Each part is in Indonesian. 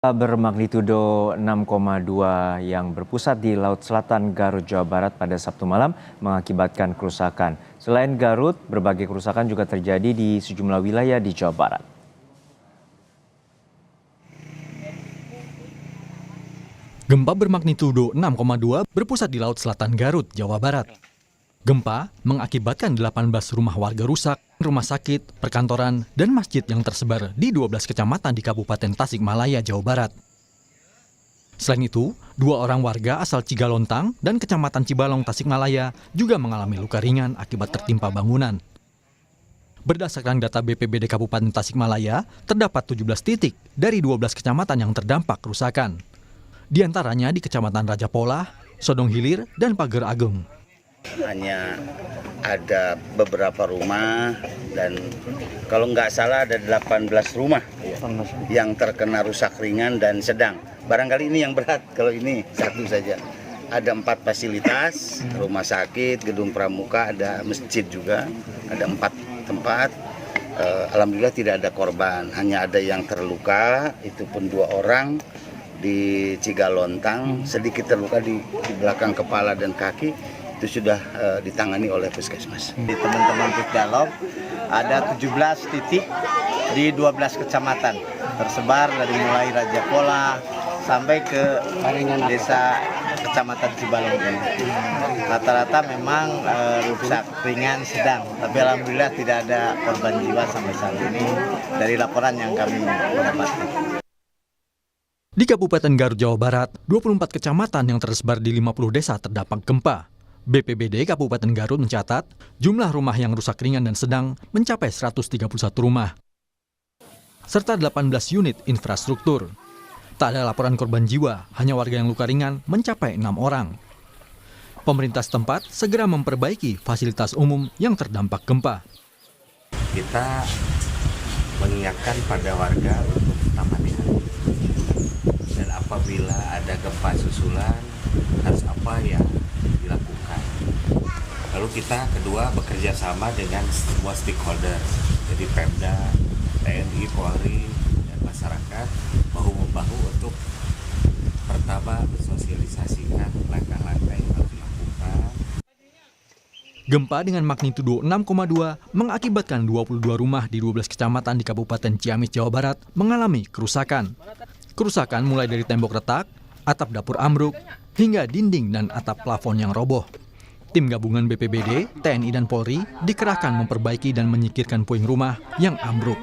Bermagnitudo 6,2 yang berpusat di Laut Selatan Garut, Jawa Barat pada Sabtu malam mengakibatkan kerusakan. Selain Garut, berbagai kerusakan juga terjadi di sejumlah wilayah di Jawa Barat. Gempa bermagnitudo 6,2 berpusat di Laut Selatan Garut, Jawa Barat. Gempa mengakibatkan 18 rumah warga rusak, rumah sakit, perkantoran, dan masjid yang tersebar di 12 kecamatan di Kabupaten Tasikmalaya, Jawa Barat. Selain itu, 2 orang warga asal Cigalontang dan Kecamatan Cibalong, Tasikmalaya juga mengalami luka ringan akibat tertimpa bangunan. Berdasarkan data BPBD Kabupaten Tasikmalaya, terdapat 17 titik dari 12 kecamatan yang terdampak kerusakan. Di antaranya di Kecamatan Raja Polah, Sodong Hilir, dan Pager Agung. Hanya ada beberapa rumah dan kalau nggak salah ada 18 rumah yang terkena rusak ringan dan sedang. Barangkali ini yang berat, kalau ini satu saja. Ada 4 fasilitas, rumah sakit, gedung pramuka, ada masjid juga, ada 4 tempat. Alhamdulillah tidak ada korban, hanya ada yang terluka, itu pun 2 orang di Cigalontang, sedikit terluka di belakang kepala dan kaki. Itu sudah ditangani oleh puskesmas. Di teman-teman Pusdalog ada 17 titik di 12 kecamatan tersebar dari mulai Raja Polah sampai ke desa Kecamatan Cibalong ini. Rata-rata memang rusak ringan sedang, tapi alhamdulillah tidak ada korban jiwa sampai saat ini dari laporan yang kami dapatkan. Di Kabupaten Garut, Jawa Barat, 24 kecamatan yang tersebar di 50 desa terdampak gempa. BPBD Kabupaten Garut mencatat jumlah rumah yang rusak ringan dan sedang mencapai 131 rumah, serta 18 unit infrastruktur. Tak ada laporan korban jiwa, hanya warga yang luka ringan mencapai 6 orang. Pemerintah setempat segera memperbaiki fasilitas umum yang terdampak gempa. Kita mengingatkan pada warga untuk tetap hati-hati. Dan apabila ada gempa susulan, harus apa yang dilakukan. Lalu kita kedua bekerja sama dengan semua stakeholder, jadi Pemda, TNI, Polri, dan masyarakat bahu-membahu untuk pertama mensosialisasikan langkah-langkah yang harus dilakukan. Gempa dengan magnitudo 6,2 mengakibatkan 22 rumah di 12 kecamatan di Kabupaten Ciamis, Jawa Barat mengalami kerusakan. Kerusakan mulai dari tembok retak, atap dapur ambruk, hingga dinding dan atap plafon yang roboh. Tim gabungan BPBD, TNI, dan Polri dikerahkan memperbaiki dan menyingkirkan puing rumah yang ambruk.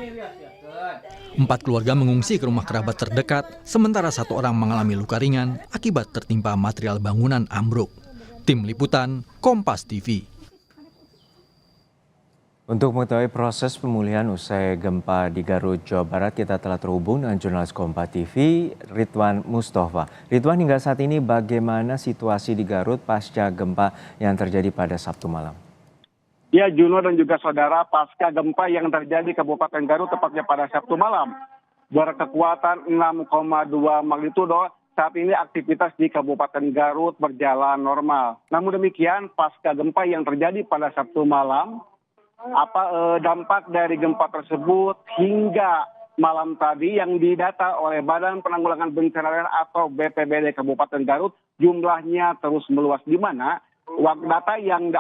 4 keluarga mengungsi ke rumah kerabat terdekat, sementara 1 orang mengalami luka ringan akibat tertimpa material bangunan ambruk. Tim Liputan, Kompas TV. Untuk mengetahui proses pemulihan usai gempa di Garut, Jawa Barat, kita telah terhubung dengan jurnalis Kompas TV, Ridwan Mustafa. Ridwan, hingga saat ini bagaimana situasi di Garut pasca gempa yang terjadi pada Sabtu malam? Ya, Juno dan juga saudara, pasca gempa yang terjadi di Kabupaten Garut tepatnya pada Sabtu malam, berkekuatan 6,2 magnitudo, saat ini aktivitas di Kabupaten Garut berjalan normal. Namun demikian, pasca gempa yang terjadi pada Sabtu malam, dampak dari gempa tersebut hingga malam tadi yang didata oleh Badan Penanggulangan Bencana Daerah atau BPBD Kabupaten Garut jumlahnya terus meluas, di mana data yang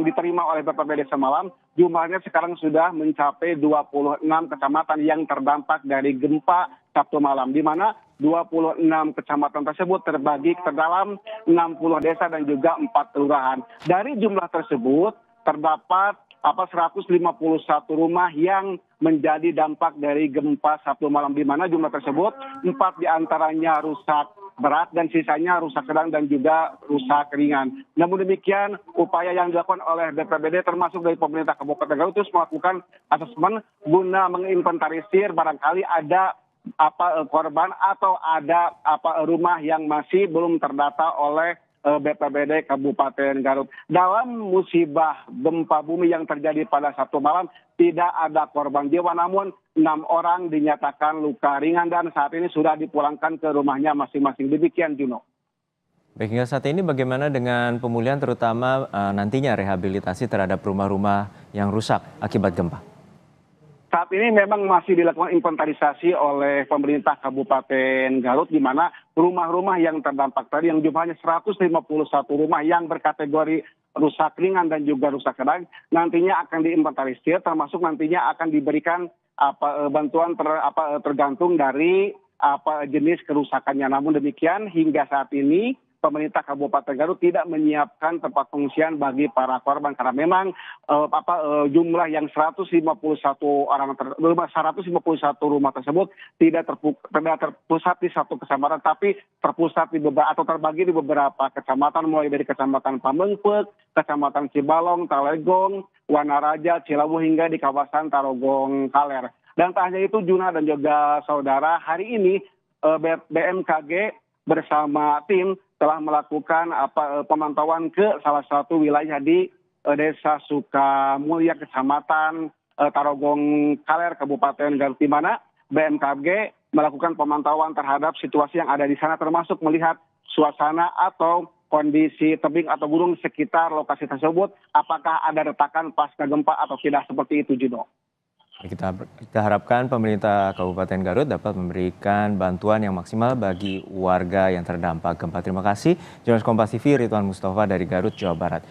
diterima oleh BPBD semalam jumlahnya sekarang sudah mencapai 26 kecamatan yang terdampak dari gempa Sabtu malam, di mana 26 kecamatan tersebut terbagi ke dalam 60 desa dan juga 4 kelurahan. Dari jumlah tersebut terdapat 151 rumah yang menjadi dampak dari gempa Sabtu malam, di mana jumlah tersebut 4 diantaranya rusak berat dan sisanya rusak sedang dan juga rusak ringan. Namun demikian, upaya yang dilakukan oleh BPBD termasuk dari pemerintah Kabupaten Garut terus melakukan asesmen guna menginventarisir barangkali ada korban atau ada rumah yang masih belum terdata oleh BPBD Kabupaten Garut. Dalam musibah gempa bumi yang terjadi pada Sabtu malam, tidak ada korban jiwa, namun 6 orang dinyatakan luka ringan dan saat ini sudah dipulangkan ke rumahnya masing-masing. Demikian, Juno. Baik, hingga saat ini bagaimana dengan pemulihan terutama nantinya rehabilitasi terhadap rumah-rumah yang rusak akibat gempa? Saat ini memang masih dilakukan inventarisasi oleh pemerintah Kabupaten Garut, di mana rumah-rumah yang terdampak tadi yang jumlahnya 151 rumah yang berkategori rusak ringan dan juga rusak sedang nantinya akan diinventarisir, termasuk nantinya akan diberikan bantuan tergantung dari jenis kerusakannya. Namun demikian hingga saat ini pemerintah Kabupaten Garut tidak menyiapkan tempat pengungsian bagi para korban karena memang jumlah yang 151 rumah tersebut tidak terpusat di satu kecamatan, tapi terpusat di beberapa atau terbagi di beberapa kecamatan, mulai dari kecamatan Pamengpeuk, kecamatan Cibalong, Talegong, Wanaraja, Cilawu hingga di kawasan Tarogong Kaler. Dan tak hanya itu, Juna dan juga saudara, hari ini BMKG bersama tim telah melakukan pemantauan ke salah satu wilayah di Desa Sukamulya, Kecamatan Tarogong Kaler, Kabupaten Garut, di mana BMKG melakukan pemantauan terhadap situasi yang ada di sana, termasuk melihat suasana atau kondisi tebing atau gunung sekitar lokasi tersebut, apakah ada retakan pasca gempa atau tidak, seperti itu, Juno. Kita harapkan pemerintah Kabupaten Garut dapat memberikan bantuan yang maksimal bagi warga yang terdampak gempa. Terima kasih, Jurnalis Kompas TV Ridwan Mustafa dari Garut, Jawa Barat.